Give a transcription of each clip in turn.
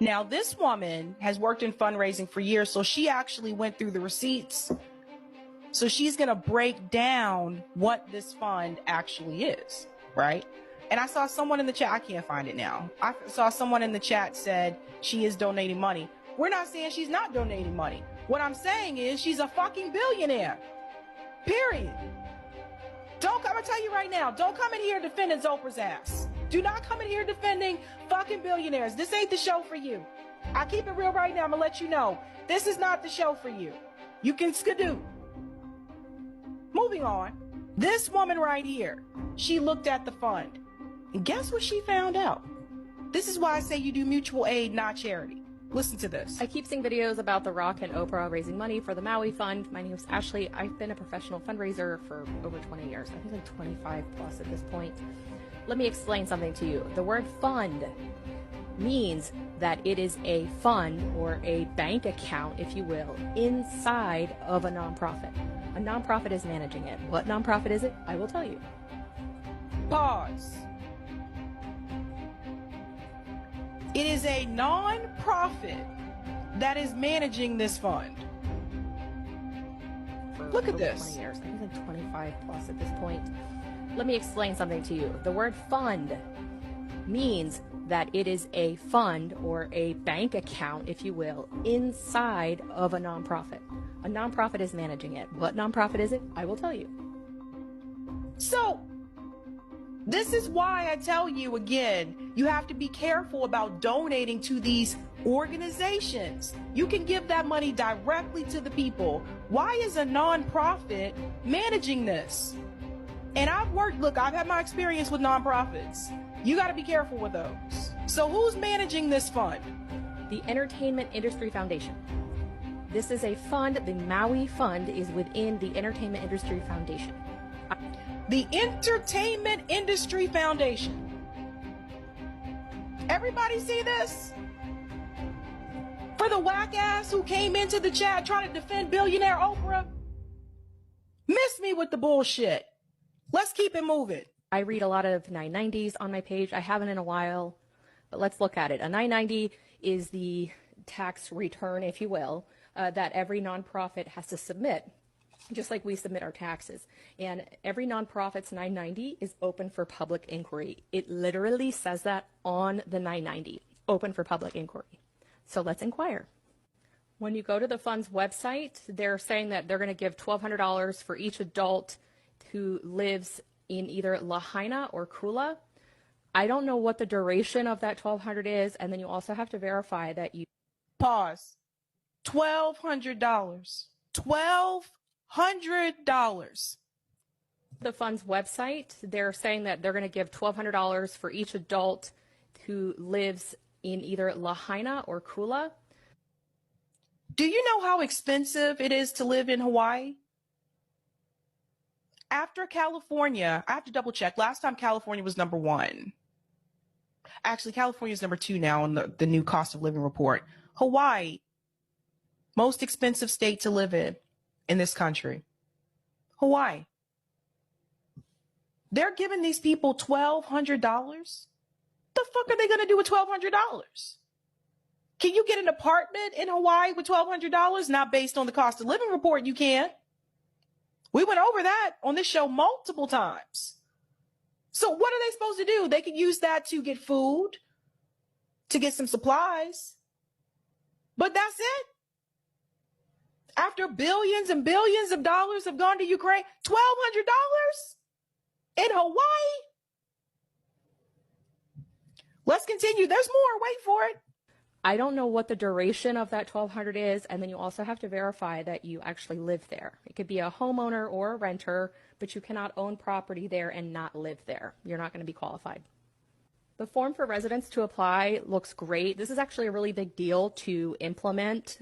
Now, this woman has worked in fundraising for years, so she actually went through the receipts. So she's going to break down what this fund actually is, right? And I saw someone in the chat, I can't find it now. I saw someone in the chat said she is donating money. We're not saying she's not donating money. What I'm saying is she's a fucking billionaire. Period. I'm gonna tell you right now, don't come in here defending Oprah's ass. Do not come in here defending fucking billionaires. This ain't the show for you. I keep it real right now. I'm gonna let you know. This is not the show for you. You can skidoo. Moving on. This woman right here, she looked at the fund. And guess what she found out? This is why I say you do mutual aid, not charity. Listen to this. I keep seeing videos about The Rock and Oprah raising money for the Maui Fund. My name is Ashley. I've been a professional fundraiser for over 20 years. I think like 25 plus at this point. Let me explain something to you. The word fund means that it is a fund or a bank account, if you will, inside of a nonprofit. A nonprofit is managing it. What nonprofit is it? I will tell you. Pause. It is a non-profit that is managing this fund. Look at this. 20 years. I think like 25 plus at this point. Let me explain something to you. The word fund means that it is a fund or a bank account, if you will, inside of a nonprofit. A nonprofit is managing it. What nonprofit is it? I will tell you. So, this is why I tell you again, you have to be careful about donating to these organizations. You can give that money directly to the people. Why is a nonprofit managing this? And I've had my experience with nonprofits. You got to be careful with those. So who's managing this fund? The Entertainment Industry Foundation. This is a fund. The Maui Fund is within the Entertainment Industry Foundation. The Entertainment Industry Foundation. Everybody see this? For the whack ass who came into the chat trying to defend billionaire Oprah, miss me with the bullshit. Let's keep it moving. I read a lot of 990s on my page. I haven't in a while, but let's look at it. A 990 is the tax return, if you will, that every nonprofit has to submit, just like we submit our taxes. And every nonprofit's 990 is open for public inquiry. It literally says that on the 990, open for public inquiry. So let's inquire. When you go to the fund's website, they're saying that they're going to give $1,200 for each adult who lives in either Lahaina or Kula. I don't know what the duration of that $1,200 is, and then you also have to verify that you... Pause. $1,200. $1,200. The fund's website, they're saying that they're going to give $1,200 for each adult who lives in either Lahaina or Kula. Do you know how expensive it is to live in Hawaii? After California, I have to double check. Last time California was number 1. Actually, California is number 2 now in the new cost of living report. Hawaii, most expensive state to live in this country. Hawaii. They're giving these people $1,200. The fuck are they going to do with $1,200? Can you get an apartment in Hawaii with $1,200? Not based on the cost of living report, you can. We went over that on this show multiple times. So what are they supposed to do? They could use that to get food, to get some supplies. But that's it. After billions and billions of dollars have gone to Ukraine, $1,200 in Hawaii? Let's continue. There's more. Wait for it. I don't know what the duration of that $1,200 is, and then you also have to verify that you actually live there. It could be a homeowner or a renter, but you cannot own property there and not live there. You're not going to be qualified. The form for residents to apply looks great. This is actually a really big deal to implement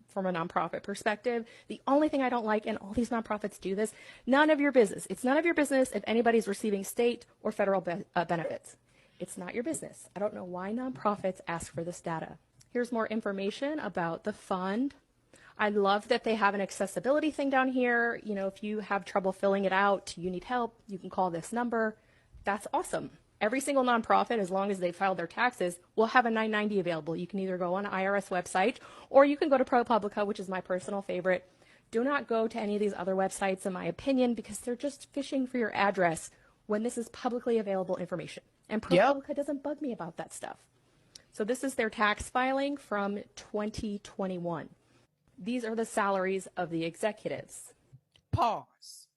from a nonprofit perspective. The only thing I don't like, and all these nonprofits do this, none of your business. It's none of your business if anybody's receiving state or federal benefits. It's not your business. I don't know why nonprofits ask for this data. Here's more information about the fund. I love that they have an accessibility thing down here. You know, if you have trouble filling it out, you need help, you can call this number. That's awesome. Every single nonprofit, as long as they filed their taxes, will have a 990 available. You can either go on the IRS website or you can go to ProPublica, which is my personal favorite. Do not go to any of these other websites, in my opinion, because they're just fishing for your address when this is publicly available information. And ProPublica doesn't bug me about that stuff. So this is their tax filing from 2021. These are the salaries of the executives. Pause.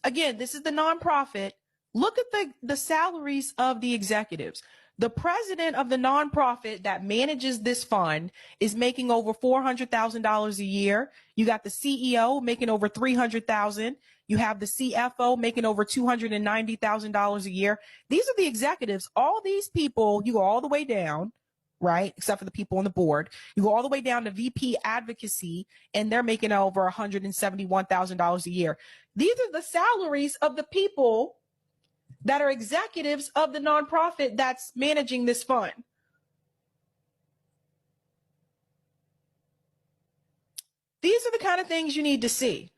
Again, this is the nonprofit. Look at the salaries of the executives. The president of the nonprofit that manages this fund is making over $400,000 a year. You got the CEO making over $300,000. You have the CFO making over $290,000 a year. These are the executives. All these people, you go all the way down, right? Except for the people on the board. You go all the way down to VP Advocacy, and they're making over $171,000 a year. These are the salaries of the people that are executives of the nonprofit that's managing this fund. These are the kind of things you need to see.